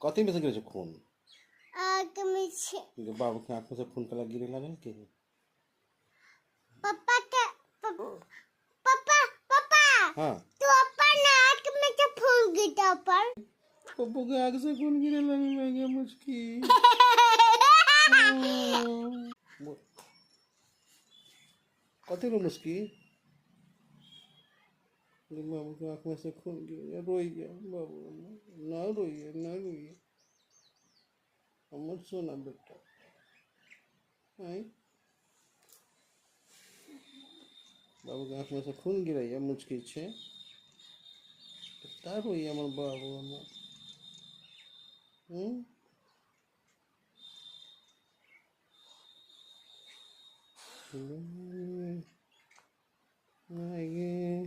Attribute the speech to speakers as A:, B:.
A: कथी में से गिरे खून
B: आग में से
A: बाबू के आँख में से खून कला गिरे लगे कि
B: पापा का पापा पापा
A: हाँ
B: तो अपन आग में से फूल गिरा पर
A: पप्पू के आँख से खून गिरे लगे मुझकी कथी रो मुस्की बाबू के आँख में से खून गिरे रोइए बाबू ना रोइए हमर सोना बेटा आई बाबू के आँख में से खून गिराइए मुझकी छे कितना रोइए हमर बाबू हमर आगे